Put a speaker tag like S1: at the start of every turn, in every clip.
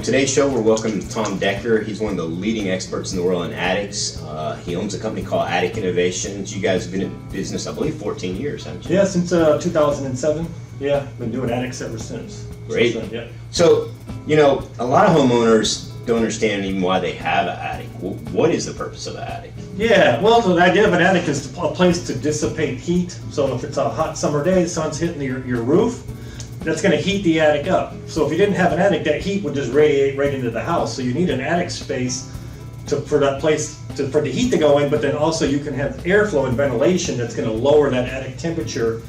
S1: today's show, we're welcoming Tom Decker. He's one of the leading experts in the world in attics. He owns a company called Attic Innovations. You guys have been in business, I believe, 14 years, haven't you?
S2: Yeah, since 2007. Yeah, been doing attics ever since.
S1: Great.
S2: Since then, yeah.
S1: So, you know, a lot of homeowners don't understand even why they have an attic. What is the purpose of an attic?
S2: Yeah, well, the idea of an attic is a place to dissipate heat. So if it's a hot summer day, the sun's hitting your roof, that's going to heat the attic up. So if you didn't have an attic, that heat would just radiate right into the house. So you need an attic space for that place for the heat to go in, but then also you can have airflow and ventilation that's going to lower that attic temperature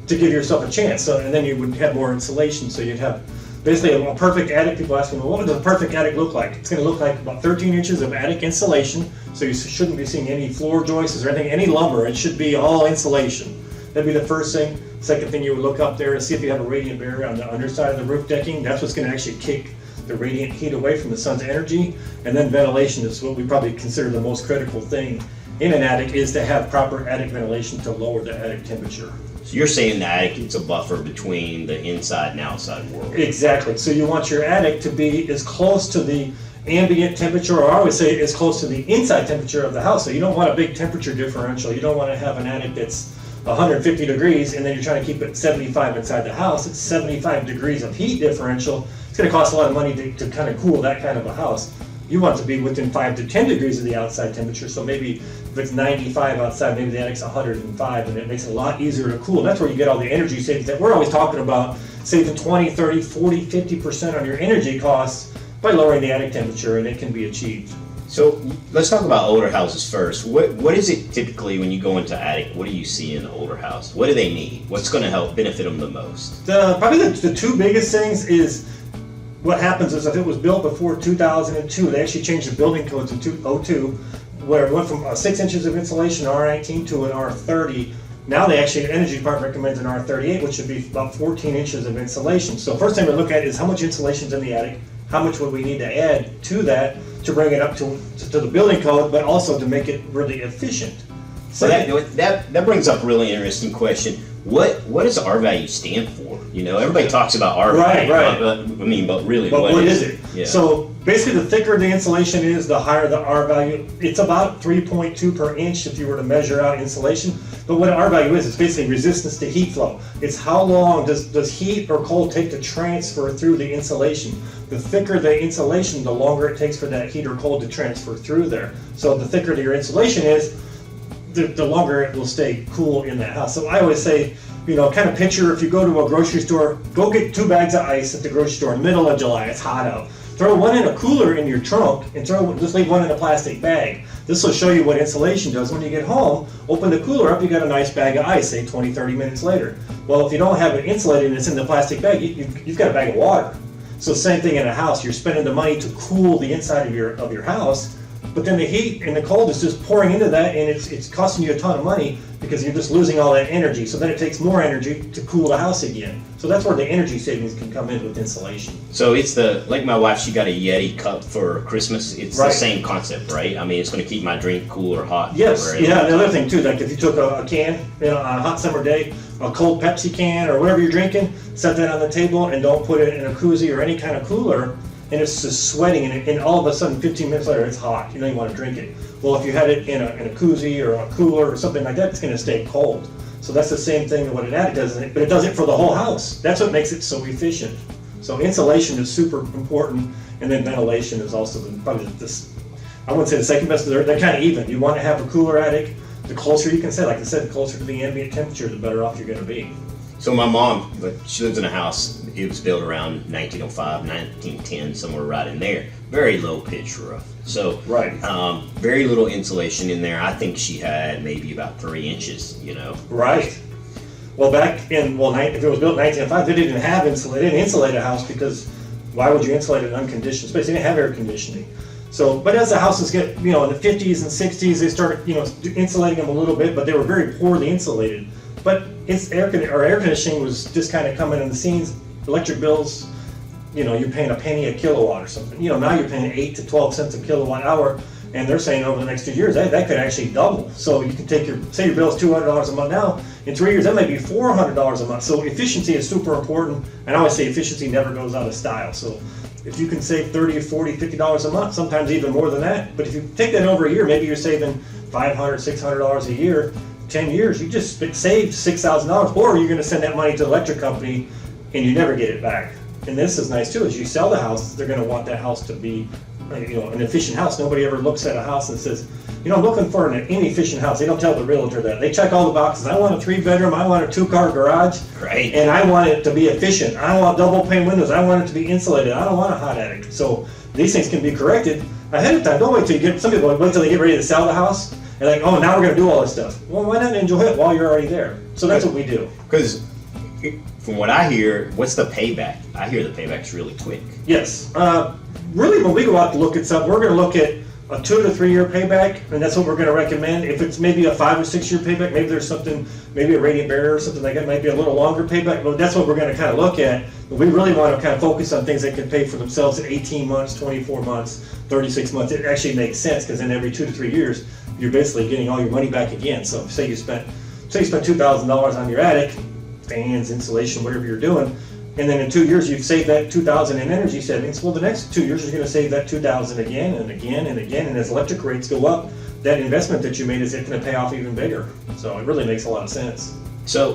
S2: to give yourself a chance. So, and then you would have more insulation. So you'd have basically a perfect attic. People ask me, well, what does a perfect attic look like? It's going to look like about 13 inches of attic insulation. So you shouldn't be seeing any floor joists or anything, any lumber. It should be all insulation. That'd be the first thing. Second thing you would look up there to see if you have a radiant barrier on the underside of the roof decking. That's what's going to actually kick the radiant heat away from the sun's energy. And then ventilation is what we probably consider the most critical thing in an attic, is to have proper attic ventilation to lower the attic temperature.
S1: So you're saying the attic is a buffer between the inside and outside world.
S2: Exactly. So you want your attic to be as close to the ambient temperature, or I always say as close to the inside temperature of the house. So you don't want a big temperature differential. You don't want to have an attic that's 150 degrees and then you're trying to keep it 75 inside the house. It's 75 degrees of heat differential. It's going to cost a lot of money to kind of cool that kind of a house. You want to be within 5 to 10 degrees of the outside temperature. So maybe if it's 95 outside, maybe the attic's 105, and it makes it a lot easier to cool. That's where you get all the energy savings that we're always talking about, saving 20, 30, 40, 50% on your energy costs by lowering the attic temperature, and it can be achieved.
S1: So let's talk about older houses first. What is it typically when you go into attic? What do you see in an older house? What do they need? What's going to help benefit them the most?
S2: Probably the two biggest things is, what happens is if it was built before 2002, they actually changed the building codes in 2002, where it went from 6 inches of insulation, R19, to an R30. Now they actually, the Energy Department recommends an R38, which should be about 14 inches of insulation. So first thing we look at is how much insulation is in the attic, how much would we need to add to that to bring it up to the building code, but also to make it really efficient.
S1: So that brings up a really interesting question. What does R value stand for? You know, everybody talks about R value,
S2: right.
S1: But really,
S2: what is it?
S1: Yeah.
S2: So basically, the thicker the insulation is, the higher the R value. It's about 3.2 per inch if you were to measure out insulation. But what R value is, it's basically resistance to heat flow. It's how long does heat or cold take to transfer through the insulation. The thicker the insulation, the longer it takes for that heat or cold to transfer through there. So the thicker your insulation is, the longer it will stay cool in that house. So I always say, you know, kind of picture if you go to a grocery store, go get 2 bags of ice at the grocery store in the middle of July, it's hot out. Throw one in a cooler in your trunk and just leave one in a plastic bag. This will show you what insulation does. When you get home, open the cooler up, you got a nice bag of ice, say 20, 30 minutes later. Well, if you don't have it insulated and it's in the plastic bag, you've got a bag of water. So same thing in a house, you're spending the money to cool the inside of your house, but then the heat and the cold is just pouring into that, and it's costing you a ton of money because you're just losing all that energy. So then it takes more energy to cool the house again. So that's where the energy savings can come in with insulation.
S1: So it's like my wife, she got a Yeti cup for Christmas. It's the same concept, right? I mean, it's going to keep my drink cool or hot.
S2: Yes, yeah. The other thing too, like if you took a can, you know, on a hot summer day, a cold Pepsi can or whatever you're drinking, set that on the table and don't put it in a koozie or any kind of cooler, and it's just sweating, and all of a sudden 15 minutes later it's hot. You don't even want to drink it. Well, if you had it in a koozie or a cooler or something like that, it's going to stay cold. So that's the same thing that what an attic does, but it does it for the whole house. That's what makes it so efficient. So insulation is super important, and then ventilation is also probably this. I wouldn't say the second best, but they're kind of even. You want to have a cooler attic. The closer you can say, like I said, the closer to the ambient temperature, the better off you're going to be.
S1: So my mom, she lives in a house. It was built around 1905, 1910, somewhere right in there. Very low pitch roof. So very little insulation in there. I think she had maybe about 3 inches, you know.
S2: Right. Well, back in, if it was built in 1905, they didn't have they didn't insulate a house, because why would you insulate an unconditioned space? They didn't have air conditioning. So, but as the houses get, you know, in the 50s and 60s, they started, you know, insulating them a little bit, but they were very poorly insulated. But air conditioning was just kind of coming in the scenes. Electric bills, you know, you're paying a penny a kilowatt or something. You know, now you're paying 8 to 12 cents a kilowatt hour. And they're saying over the next 2 years, that could actually double. So you can take say your bill's $200 a month now, in 3 years, that might be $400 a month. So efficiency is super important. And I always say efficiency never goes out of style. So if you can save $30, $40, $50 a month, sometimes even more than that. But if you take that over a year, maybe you're saving $500, $600 a year, 10 years, you just saved $6,000, or you're gonna send that money to the electric company and you never get it back. And this is nice too, as you sell the house, they're gonna want that house to be an efficient house. Nobody ever looks at a house and says, I'm looking for an inefficient house. They don't tell the realtor that. They check all the boxes. I want a 3-bedroom, I want a 2-car garage,
S1: right?
S2: And I want it to be efficient. I don't want double pane windows. I want it to be insulated. I don't want a hot attic. So these things can be corrected ahead of time. Don't wait till you get, some people wait till they get ready to sell the house and like, oh, now we're gonna do all this stuff. Well, why not enjoy it while you're already there? So that's what we do.
S1: Because from what I hear, what's the payback? I hear the payback's really quick.
S2: Yes. Really, when we go out to look at something, we're going to look at a 2 to 3 year payback, and that's what we're going to recommend. If it's maybe a 5 or 6 year payback, maybe there's something, maybe a radiant barrier or something like that, might be a little longer payback, but that's what we're going to kind of look at. But we really want to kind of focus on things that can pay for themselves in 18 months, 24 months, 36 months. It actually makes sense, because then every 2 to 3 years, you're basically getting all your money back again. So say you spent $2,000 on your attic, fans, insulation, whatever you're doing, and then in 2 years you've saved that $2,000 in energy savings. Well, the next 2 years you're going to save that $2,000 again and again and again, and as electric rates go up, that investment that you made is going to pay off even bigger. So it really makes a lot of sense.
S1: So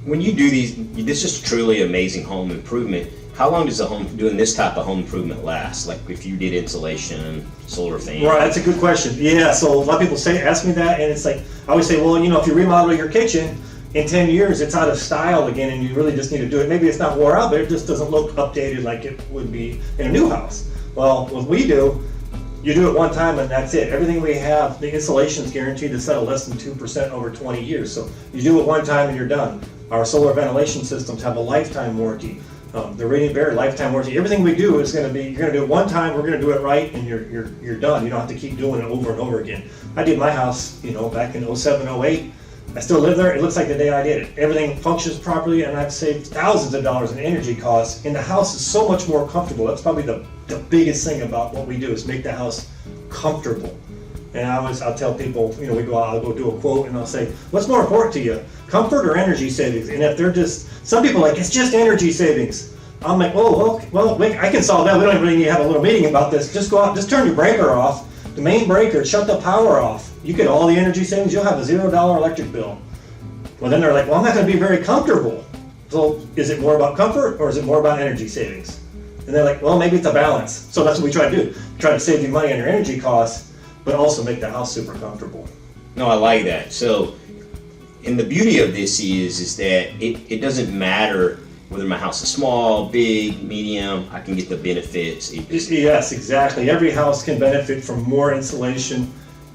S1: when you do these, this is truly amazing home improvement. How long does doing this type of home improvement last? Like if you did insulation, solar fan?
S2: Right, that's a good question. Yeah, so a lot of people ask me that, and it's like, I always say, well, if you remodel your kitchen, in 10 years it's out of style again and you really just need to do it. Maybe it's not wore out, but it just doesn't look updated like it would be in a new house. Well, what we do, you do it one time and that's it. Everything we have, the insulation is guaranteed to settle less than 2% over 20 years. So you do it one time and you're done. Our solar ventilation systems have a lifetime warranty. The radiant barrier, lifetime warranty. Everything we do is going to be, you're going to do it one time, we're going to do it right, and you're done. You don't have to keep doing it over and over again. I did my house, back in 07, 08. I still live there. It looks like the day I did it. Everything functions properly, and I've saved thousands of dollars in energy costs. And the house is so much more comfortable. That's probably the biggest thing about what we do is make the house comfortable. And I'll tell people, we go out, I'll go do a quote, and I'll say, what's more important to you, comfort or energy savings? And if they're some people are like, it's just energy savings. I'm like, well, wait, I can solve that. We don't really need to have a little meeting about this. Just go out, just turn your breaker off, the main breaker, shut the power off. You get all the energy savings, you'll have a $0 electric bill. Well, then they're like, well, I'm not going to be very comfortable. So is it more about comfort or is it more about energy savings? And they're like, well, maybe it's a balance. So that's what we try to do. Try to save you money on your energy costs, but also make the house super comfortable.
S1: No, I like that. So, and the beauty of this is that it doesn't matter whether my house is small, big, medium, I can get the benefits.
S2: Yes, exactly. Every house can benefit from more insulation,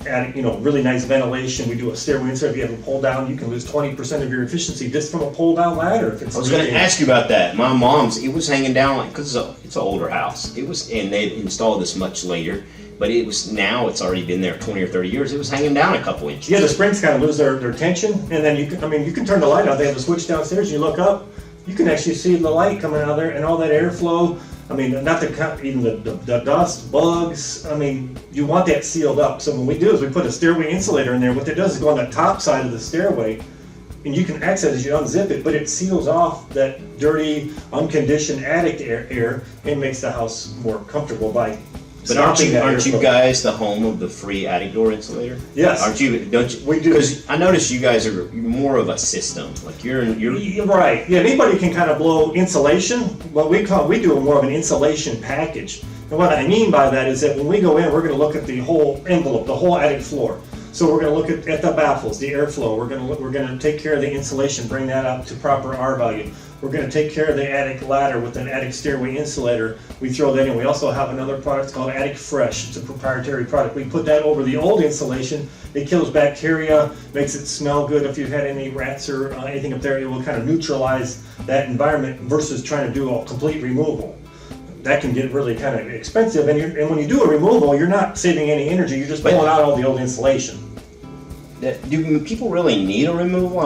S2: adding, really nice ventilation. We do a stairway insulator. If you have a pull down, you can lose 20% of your efficiency just from a pull down ladder. If it's
S1: I was going to ask you about that. My mom's, it was hanging down because it's an older house. And they installed this much later, but now it's already been there 20 or 30 years. It was hanging down a couple inches.
S2: Yeah, the springs kind of lose their tension, and then you can turn the light on. They have a switch downstairs. You look up, you can actually see the light coming out of there and all that airflow. Not to count even the dust, bugs. You want that sealed up. So what we do is we put a stairway insulator in there. What that does is go on the top side of the stairway, and you can access it as you unzip it, but it seals off that dirty, unconditioned attic air and makes the house more comfortable by
S1: But aren't you guys the home of the free attic door insulator?
S2: Yes.
S1: Don't you?
S2: We do.
S1: Because I noticed you guys are more of a system. Like you're
S2: right. Yeah. Anybody can kind of blow insulation. What we do more of an insulation package. And what I mean by that is that when we go in, we're going to look at the whole envelope, the whole attic floor. So we're going to look at the baffles, the airflow. We're going to take care of the insulation, bring that up to proper R value. We're going to take care of the attic ladder with an attic stairway insulator. We throw that in. We also have another product called Attic Fresh. It's a proprietary product. We put that over the old insulation. It kills bacteria, makes it smell good. If you've had any rats or anything up there, it will kind of neutralize that environment versus trying to do a complete removal. That can get really kind of expensive. And when you do a removal, you're not saving any energy. You're just pulling out all the old insulation.
S1: Do people really need a removal?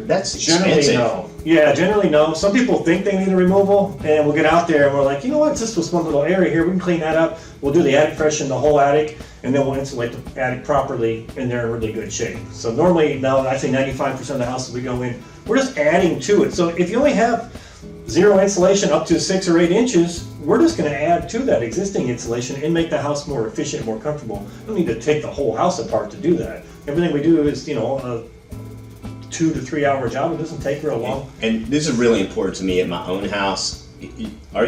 S1: That's
S2: generally
S1: expensive.
S2: no. Yeah, generally no. Some people think they need a removal, and we'll get out there and we're like, you know what, just this one little area here, we can clean that up. We'll do the attic freshen, the whole attic, and then we'll insulate the attic properly, and they're in really good shape. So normally, now I say 95% of the houses we go in, we're just adding to it. So if you only have 0 insulation up to 6 or 8 inches, we're just going to add to that existing insulation and make the house more efficient, more comfortable. We don't need to take the whole house apart to do that. Everything we do is, a 2 to 3 hour job. It doesn't take real long.
S1: And this is really important to me at my own house.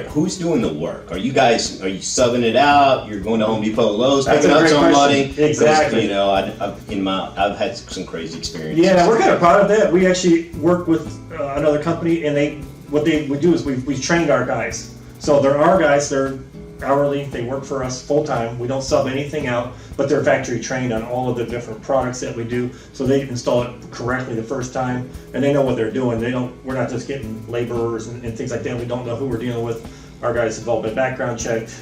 S1: Who's doing the work? Are you subbing it out? You're going to Home Depot, Lowe's, picking up somebody?
S2: Exactly.
S1: I've had some crazy experiences.
S2: Yeah, we're kind of proud of that. We actually work with another company, and what they would do is we've trained our guys. So they're our guys. They're hourly. They work for us full time. We don't sub anything out, but they're factory trained on all of the different products that we do. So they install it correctly the first time, and they know what they're doing. We're not just getting laborers and things like that. We don't know who we're dealing with. Our guys have all been background checked.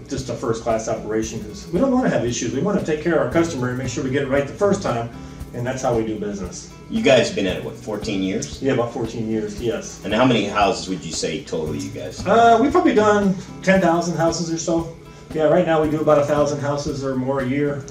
S2: Just a first class operation, because we don't want to have issues. We want to take care of our customer and make sure we get it right the first time, and that's how we do business.
S1: You guys have been at it, 14 years?
S2: Yeah, about 14 years, yes.
S1: And how many houses would you say total, you guys?
S2: We've probably done 10,000 houses or so. Yeah, right now we do about 1,000 houses or more a year.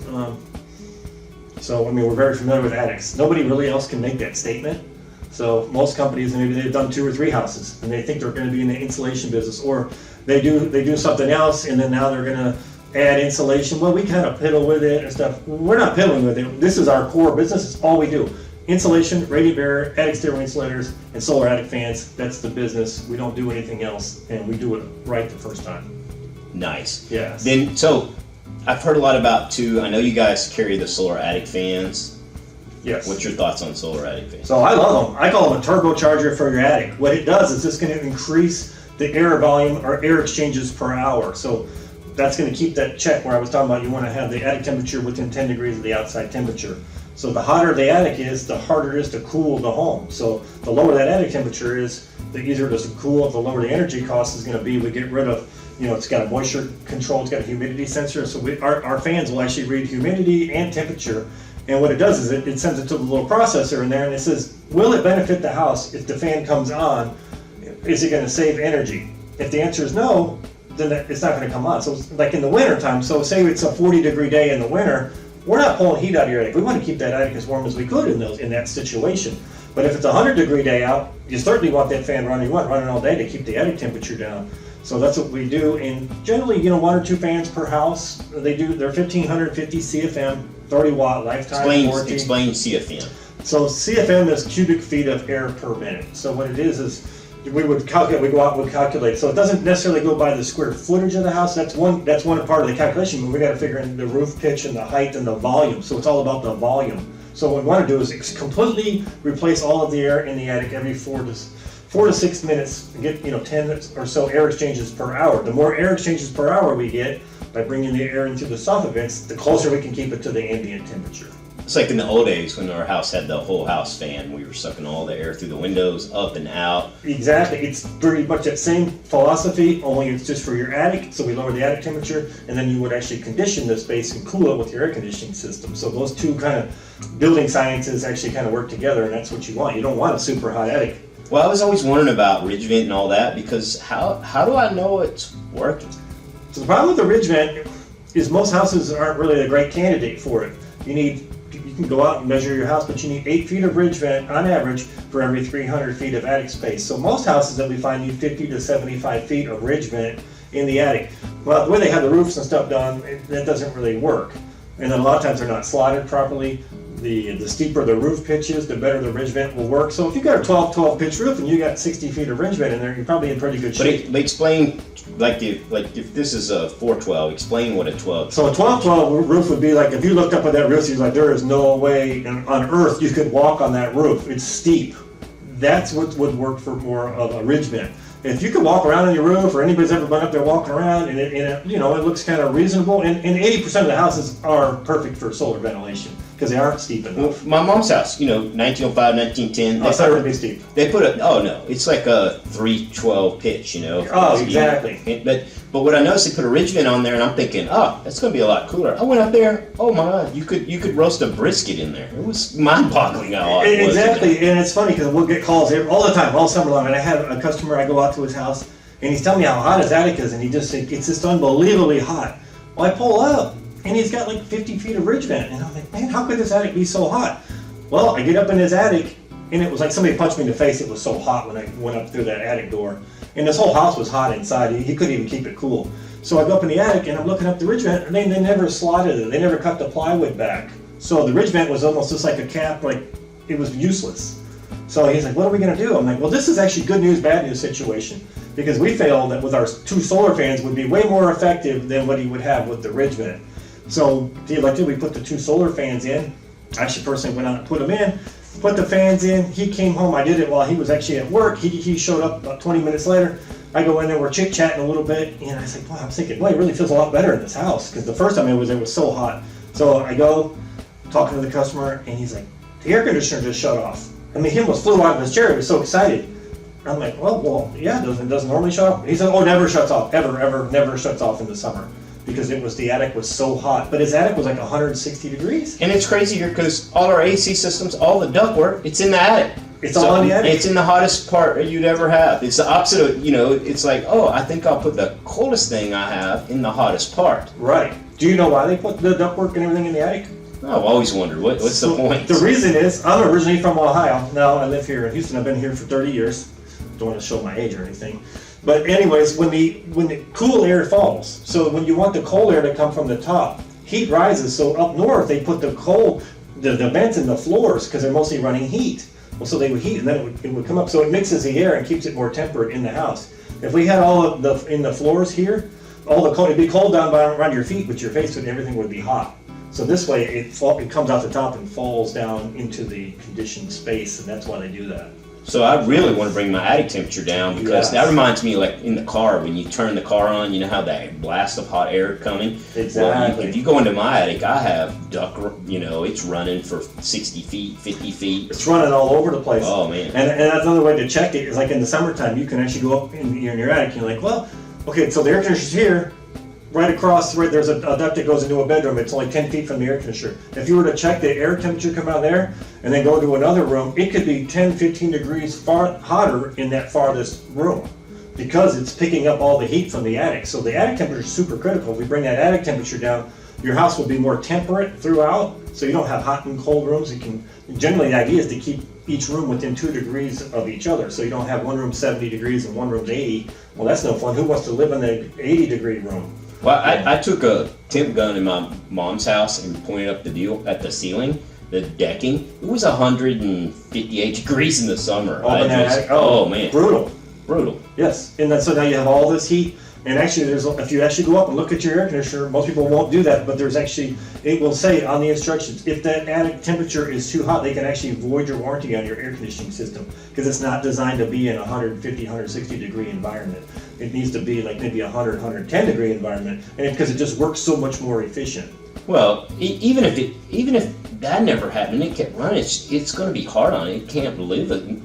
S2: So, we're very familiar with attics. Nobody really else can make that statement. So most companies, maybe they've done 2 or 3 houses, and they think they're going to be in the insulation business, or they do something else, and then now they're going to add insulation. Well, we kind of piddle with it and stuff. We're not piddling with it. This is our core business. It's all we do. Insulation, radiant barrier, attic stairway insulators, and solar attic fans. That's the business. We don't do anything else, and we do it right the first time.
S1: Nice.
S2: Yes.
S1: So I've heard a lot about too. I know you guys carry the solar attic fans.
S2: Yes.
S1: What's your thoughts on solar attic fans?
S2: So I love them. I call them a turbocharger for your attic. What it does is it's going to increase the air volume or air exchanges per hour. So that's going to keep that check where I was talking about. You want to have the attic temperature within 10 degrees of the outside temperature. So the hotter the attic is, the harder it is to cool the home. So the lower that attic temperature is, the easier it is to cool. The lower the energy cost is going to be. We get rid of, it's got a moisture control, it's got a humidity sensor. So our fans will actually read humidity and temperature. And what it does is it sends it to the little processor in there, and it says, will it benefit the house if the fan comes on? Is it going to save energy? If the answer is no, then it's not going to come on. So like in the winter time, so say it's a 40-degree day in the winter, we're not pulling heat out of your attic. We want to keep that attic as warm as we could in that situation. But if it's a 100-degree day out, you certainly want that fan running. You want it running all day to keep the attic temperature down. So that's what we do. And generally, 1 or 2 fans per house. They're 1,550 CFM, 30-watt lifetime warranty.
S1: Explain CFM.
S2: So CFM is cubic feet of air per minute. So what it is we would calculate. We go out and we calculate. So it doesn't necessarily go by the square footage of the house. That's one part of the calculation. But we got to figure in the roof pitch and the height and the volume. So it's all about the volume. So what we want to do is completely replace all of the air in the attic every 4 to 6 minutes and get 10 or so air exchanges per hour. The more air exchanges per hour we get by bringing the air into the soffit vents, the closer we can keep it to the ambient temperature.
S1: It's like in the old days when our house had the whole house fan. We were sucking all the air through the windows, up and out.
S2: Exactly. It's pretty much that same philosophy, only it's just for your attic. So we lower the attic temperature, and then you would actually condition the space and cool it with your air conditioning system. So those two kind of building sciences actually kind of work together, and that's what you want. You don't want a super hot attic.
S1: Well, I was always wondering about ridge vent and all that, because how do I know it's working?
S2: So the problem with the ridge vent is most houses aren't really a great candidate for it. You can go out and measure your house, but you need 8 feet of ridge vent on average for every 300 feet of attic space. So most houses that we find need 50 to 75 feet of ridge vent in the attic. Well, the way they have the roofs and stuff done, that doesn't really work. And then a lot of times they're not slotted properly. The steeper the roof pitch is, the better the ridge vent will work. So if you've got a 12 pitch roof and you got 60 feet of ridge vent in there, you're probably in pretty good shape.
S1: But explain, if this is a 412, explain what a 12.
S2: So a 12-12 roof would be like, if you looked up at that roof, you're like, there is no way on earth you could walk on that roof. It's steep. That's what would work for more of a ridge vent. If you could walk around on your roof, or anybody's ever been up there walking around, and it looks kind of reasonable, and 80% of the houses are perfect for solar ventilation because they aren't steep enough.
S1: Well, my mom's house, 1905, 1910.
S2: It's not really steep.
S1: They put it's like a 312 pitch,
S2: Oh, exactly.
S1: But But what I noticed, they put a ridge vent on there, and I'm thinking, oh, that's going to be a lot cooler. I went up there, oh my God, you could roast a brisket in there. It was mind-boggling how hot it was.
S2: Exactly, and it's funny because we'll get calls here all the time, all summer long. And I have a customer, I go out to his house, and he's telling me how hot his attic is, and it's just unbelievably hot. Well, I pull up, and he's got like 50 feet of ridge vent, and I'm like, man, how could this attic be so hot? Well, I get up in his attic, and it was like somebody punched me in the face. It was so hot when I went up through that attic door. And this whole house was hot inside. He couldn't even keep it cool. So I go up in the attic and I'm looking up the ridge vent, and they never slotted it. They never cut the plywood back. So the ridge vent was almost just like a cap, like it was useless. So he's like, what are we gonna do? I'm like, well, this is actually good news, bad news situation. Because we found that with our 2 solar fans would be way more effective than what he would have with the ridge vent. So the elected, we put the 2 solar fans in. I actually personally went out and put them in. Put the fans in. He came home. I did it while he was actually at work. He showed up about 20 minutes later. I go in there, we're chit-chatting a little bit, and I was like, wow, I was thinking, boy, it really feels a lot better in this house, because the first time it was so hot. So I go, talking to the customer, and he's like, the air conditioner just shut off. I mean, he almost flew out of his chair. He was so excited. I'm like, well, yeah, it doesn't normally shut off. He said, oh, never shuts off, ever, never shuts off in the summer. Because the attic was so hot. But his attic was like 160 degrees.
S1: And it's crazy here because all our AC systems, all the ductwork, it's in the attic.
S2: It's all in the attic.
S1: It's in the hottest part you'd ever have. It's the opposite of, it's like, oh, I think I'll put the coldest thing I have in the hottest part.
S2: Right. Do you know why they put the ductwork and everything in the attic?
S1: I've always wondered, what's the point?
S2: The reason is, I'm originally from Ohio. Now I live here in Houston. I've been here for 30 years. Don't want to show my age or anything. But anyways, when the cool air falls, so when you want the cold air to come from the top, heat rises. So up north, they put the vents in the floors because they're mostly running heat. Well, so they would heat, and then it would come up. So it mixes the air and keeps it more temperate in the house. If we had all of in the floors here, all the cold, it'd be cold down around your feet, but your face and everything would be hot. So this way, it comes out the top and falls down into the conditioned space, and that's why they do that.
S1: So I really want to bring my attic temperature down because that reminds me, like in the car, when you turn the car on, you know how that blast of hot air coming?
S2: Exactly.
S1: Well, if you go into my attic, I have duct, it's running for 60 feet, 50 feet.
S2: It's running all over the place.
S1: Oh, man.
S2: And that's another way to check it is like in the summertime, you can actually go up in your attic and you're like, well, okay, so the air conditioner's here. Right across, there's a duct that goes into a bedroom. It's only 10 feet from the air conditioner. If you were to check the air temperature come out of there and then go to another room, it could be 10, 15 degrees far hotter in that farthest room because it's picking up all the heat from the attic. So the attic temperature is super critical. If we bring that attic temperature down, your house will be more temperate throughout, so you don't have hot and cold rooms. Generally, the idea is to keep each room within 2 degrees of each other, so you don't have one room 70 degrees and one room's 80. Well, that's no fun. Who wants to live in the 80-degree room?
S1: Well, I took a temp gun in my mom's house and pointed up the ceiling, the decking. It was 158 degrees in the summer. Oh man, brutal.
S2: Yes, and so now you have all this heat. And actually, if you actually go up and look at your air conditioner, most people won't do that, but it will say on the instructions, if that attic temperature is too hot, they can actually void your warranty on your air conditioning system because it's not designed to be in a 150, 160 degree environment. It needs to be like maybe 100, 110 degree environment, and because it just works so much more efficient.
S1: Well, even if that never happened, it kept running. It's going to be hard on it. It can't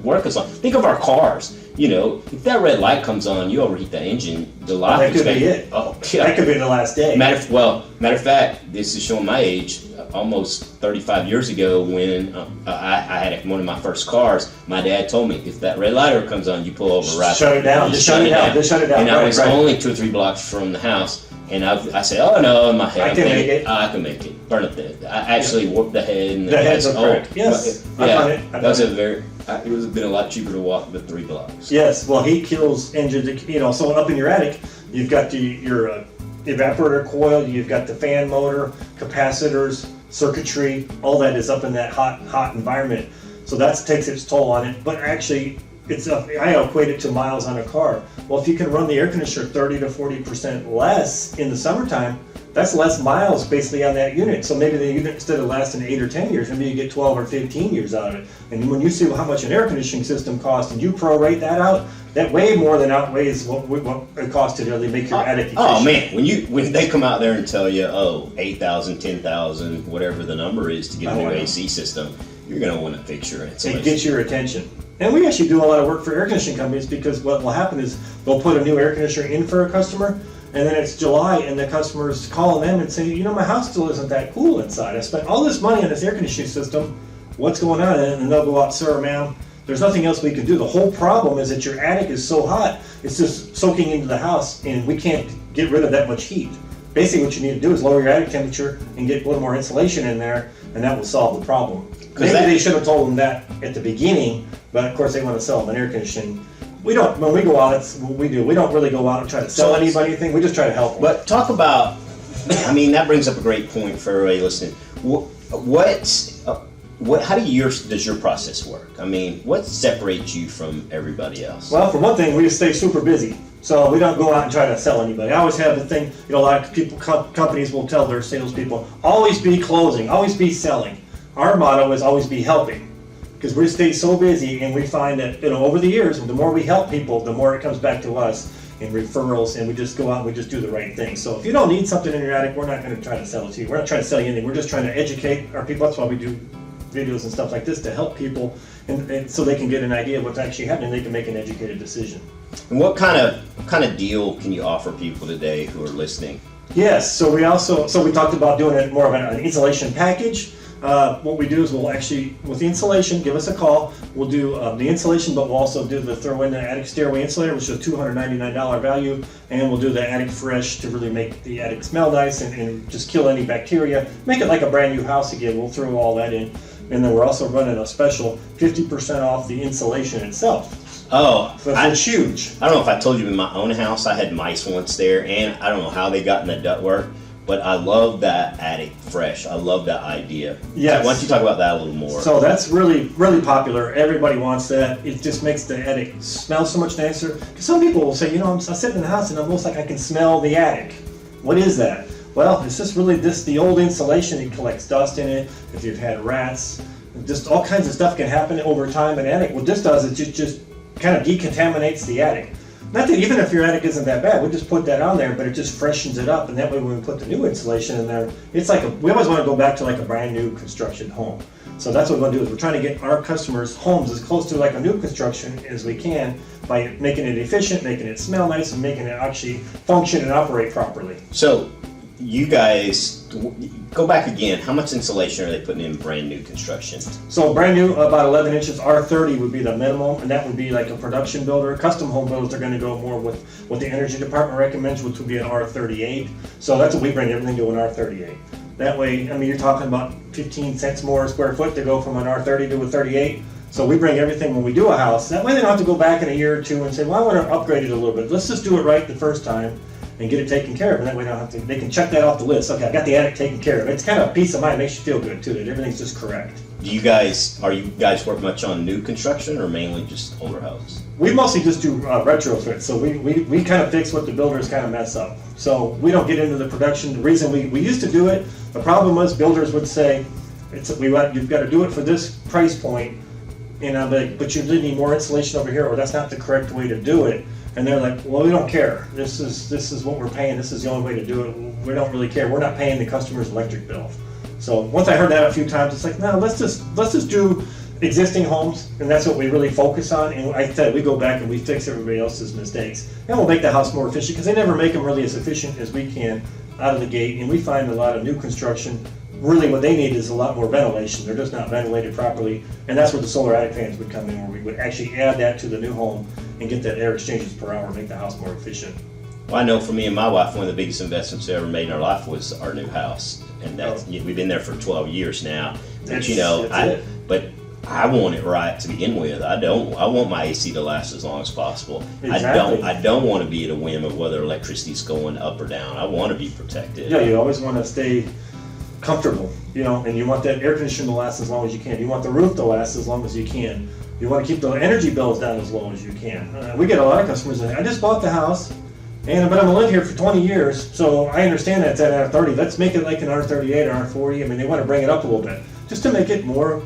S1: work as long. Think of our cars. If that red light comes on, you overheat the engine. The life
S2: that could be it.
S1: Oh, yeah.
S2: That could be the last day.
S1: Matter of fact, this is showing my age. Almost 35 years ago, when I had one of my first cars, my dad told me, if that red light comes on, you pull over right.
S2: Shut it down. Just shut it down. Just shut it down.
S1: And I was only 2 or 3 blocks from the house. And I said, oh no, in my head,
S2: I can make it.
S1: I can make it. Burn up the head. I actually warped the head. And
S2: the heads are cracked. Yes.
S1: That was it would have been a lot cheaper to walk the 3 blocks.
S2: Yes. Well, heat kills engines. So up in your attic, you've got your evaporator coil, you've got the fan motor, capacitors, circuitry. All that is up in that hot environment. So that takes its toll on it. But actually, I equate it to miles on a car. Well, if you can run the air conditioner 30 to 40% less in the summertime, that's less miles basically on that unit. So maybe the unit, instead of lasting 8 or 10 years, maybe you get 12 or 15 years out of it. And when you see how much an air conditioning system costs and you prorate that out, that way more than outweighs what it costs to really make your attic efficient.
S1: Oh man, when they come out there and tell you, $8,000, $10,000, whatever the number is to get a new AC system, you're going to want to fix your insulation.
S2: It gets your attention. And we actually do a lot of work for air conditioning companies because what will happen is they'll put a new air conditioner in for a customer, and then it's July, and the customer's calling them and saying, my house still isn't that cool inside. I spent all this money on this air conditioning system. What's going on? And they'll go out, sir, ma'am, there's nothing else we can do. The whole problem is that your attic is so hot, it's just soaking into the house, and we can't get rid of that much heat. Basically, what you need to do is lower your attic temperature and get a little more insulation in there, and that will solve the problem. Maybe they should have told them that at the beginning, but of course they want to sell them an air conditioning. We don't, when we go out, it's what we do. We don't really go out and try to sell anybody anything. We just try to help them.
S1: But talk about, that brings up a great point for everybody listening. How does your process work? What separates you from everybody else?
S2: Well, for one thing, we just stay super busy. So we don't go out and try to sell anybody. I always have the thing, a lot of people, companies will tell their salespeople, always be closing, always be selling. Our motto is always be helping. Because we stay so busy, and we find that over the years, the more we help people, the more it comes back to us in referrals, and we just go out and we just do the right thing. So if you don't need something in your attic, we're not going to try to sell it to you. We're not trying to sell you anything. We're just trying to educate our people. That's why we do videos and stuff like this, to help people, and so they can get an idea of what's actually happening. They can make an educated decision.
S1: And what kind of deal can you offer people today who are listening?
S2: Yes, so we talked about doing it more of an insulation package. What we do is we'll actually, with the insulation, give us a call. We'll do the insulation, but we'll also throw in the attic stairway insulator, which is a $299 value, and we'll do the attic fresh to really make the attic smell nice and just kill any bacteria. Make it like a brand new house again. We'll throw all that in. And then we're also running a special 50% off the insulation itself.
S1: Oh,
S2: so it's huge.
S1: I don't know if I told you, in my own house, I had mice once there, and I don't know how they got in the ductwork, but I love that attic fresh. I love that idea.
S2: Yes.
S1: Why don't you talk about that a little more?
S2: So that's really, really popular. Everybody wants that. It just makes the attic smell so much nicer. Because some people will say, I'm sitting in the house and it almost like I can smell the attic. What is that? Well, it's just really the old insulation. It collects dust in it. If you've had rats, just all kinds of stuff can happen over time in the attic. What this does is it just kind of decontaminates the attic. Not that even if your attic isn't that bad, we just put that on there, but it just freshens it up, and that way when we put the new insulation in there, it's like we always want to go back to like a brand new construction home. So that's what we want to do, is we're trying to get our customers' homes as close to like a new construction as we can by making it efficient, making it smell nice, and making it actually function and operate properly.
S1: So you guys, go back again. How much insulation are they putting in brand new construction?
S2: So brand new, about 11 inches, R30 would be the minimum, and that would be like a production builder. Custom home builders are going to go more with what the energy department recommends, which would be an R38. So that's what we bring everything to, an R38. That way, you're talking about 15 cents more a square foot to go from an R30 to a 38. So we bring everything when we do a house. That way they don't have to go back in a year or two and say, well, I want to upgrade it a little bit. Let's just do it right the first time and get it taken care of, and that way they can check that off the list. Okay, I got the attic taken care of. It's kind of peace of mind, makes you feel good too, that everything's just correct.
S1: Are you guys work much on new construction or mainly just older houses?
S2: We mostly just do retrofit, so we kind of fix what the builders kind of mess up. So we don't get into the production. The reason we used to do it, the problem was builders would say, you've got to do it for this price point, and I'm like, but you need more insulation over here, or that's not the correct way to do it. And they're like, well, we don't care. This is what we're paying. This is the only way to do it. We don't really care. We're not paying the customer's electric bill. So once I heard that a few times, it's like, no, let's just do existing homes, and that's what we really focus on. And I said we go back and we fix everybody else's mistakes, and we'll make the house more efficient, because they never make them really as efficient as we can out of the gate. And we find a lot of new construction, really what they need is a lot more ventilation. They're just not ventilated properly, and that's where the solar attic fans would come in, where we would actually add that to the new home and get that air exchanges per hour, make the house more efficient.
S1: Well, I know for me and my wife, one of the biggest investments we ever made in our life was our new house, and we've been there for 12 years now. But I want it right to begin with. I want my AC to last as long as possible.
S2: Exactly.
S1: I don't want to be at a whim of whether electricity's going up or down. I want to be protected.
S2: Yeah, you always want to stay comfortable, and you want that air conditioning to last as long as you can. You want the roof to last as long as you can. You want to keep the energy bills down as low as you can. We get a lot of customers that I just bought the house, but I'm going to live here for 20 years, so I understand that it's at R30. Let's make it like an R38 or R40. They want to bring it up a little bit, just to make it more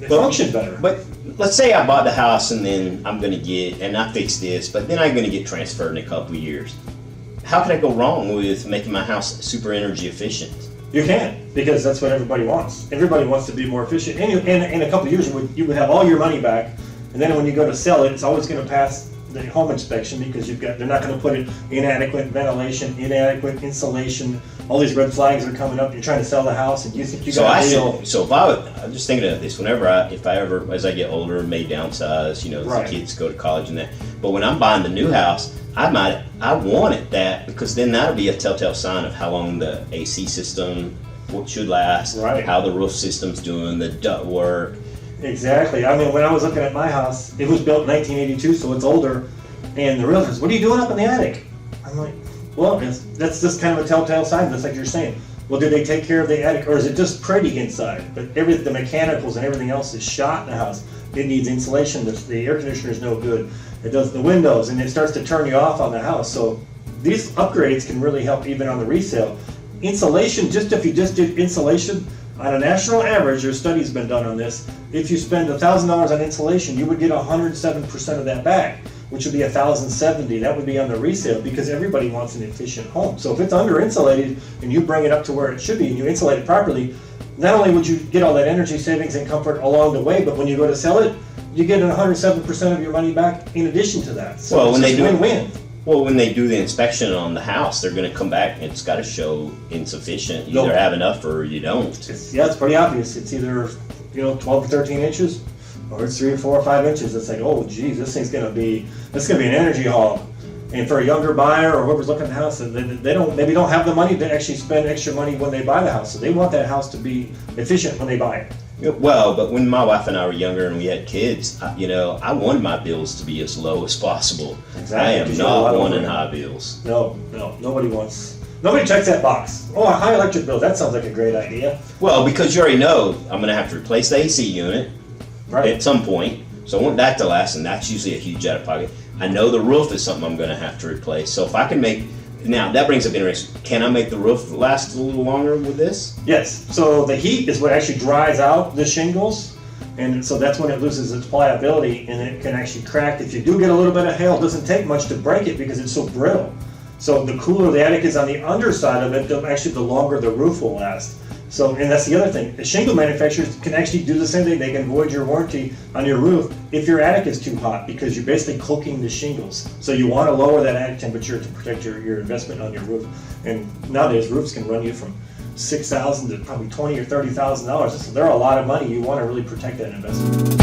S2: function better.
S1: But let's say I bought the house and then I'm going to I fix this, but then I'm going to get transferred in a couple of years. How could I go wrong with making my house super energy efficient?
S2: You can, because that's what everybody wants. Everybody wants to be more efficient. And in a couple of years, you would have all your money back, and then when you go to sell it, it's always going to pass the home inspection because they're not going to put in inadequate ventilation, inadequate insulation. All these red flags are coming up. You're trying to sell the house, and you think you got a deal.
S1: So I'm just thinking of this. Whenever if I ever, as I get older, may downsize,
S2: Right.
S1: the kids go to college and that. But when I'm buying the new house, I want it that because then that'll be a telltale sign of how long the AC system should last,
S2: Right.
S1: how the roof system's doing, the duct work.
S2: Exactly. I mean, when I was looking at my house, it was built in 1982, so it's older. And the realtor says, "What are you doing up in the attic?" I'm like, "Well, that's just kind of a telltale sign, just like you're saying. Well, do they take care of the attic, or is it just pretty inside? But the mechanicals and everything else is shot in the house. It needs insulation. The air conditioner is no good. It does the windows, and it starts to turn you off on the house. So these upgrades can really help even on the resale. Insulation, just if you just did insulation, on a national average, there's studies been done on this. If you spend $1,000 on insulation, you would get 107% of that back, which would be $1,070. That would be on the resale because everybody wants an efficient home. So if it's under insulated and you bring it up to where it should be and you insulate it properly, not only would you get all that energy savings and comfort along the way, but when you go to sell it, you get 107% of your money back in addition to that. So
S1: Well, when
S2: it's
S1: they
S2: a
S1: do
S2: win-win.
S1: Well, when they do the inspection on the house, they're going to come back and it's got to show insufficient. You either have enough or you don't.
S2: It's pretty obvious. It's either 12 or 13 inches, or it's 3 or 4 or 5 inches. It's like, oh, geez, this thing's gonna be an energy hog. And for a younger buyer or whoever's looking at the house, they don't have the money to actually spend extra money when they buy the house. So they want that house to be efficient when they buy it.
S1: Well, but when my wife and I were younger and we had kids, I wanted my bills to be as low as possible.
S2: Exactly.
S1: I am not wanting high bills.
S2: No, nobody checks that box. Oh, a high electric bill, that sounds like a great idea.
S1: Well, because you already know I'm going to have to replace the AC unit at some point. So I want that to last, and that's usually a huge out of pocket. I know the roof is something I'm going to have to replace. So if I can now that brings up interesting. Can I make the roof last a little longer with this?
S2: Yes. So the heat is what actually dries out the shingles, and so that's when it loses its pliability, and it can actually crack. If you do get a little bit of hail, it doesn't take much to break it because it's so brittle. So the cooler the attic is on the underside of it, the longer the roof will last. So, and that's the other thing. The shingle manufacturers can actually do the same thing. They can void your warranty on your roof if your attic is too hot because you're basically cooking the shingles. So you want to lower that attic temperature to protect your investment on your roof. And nowadays roofs can run you from $6,000 to probably $20,000 or $30,000. So they're a lot of money. You want to really protect that investment.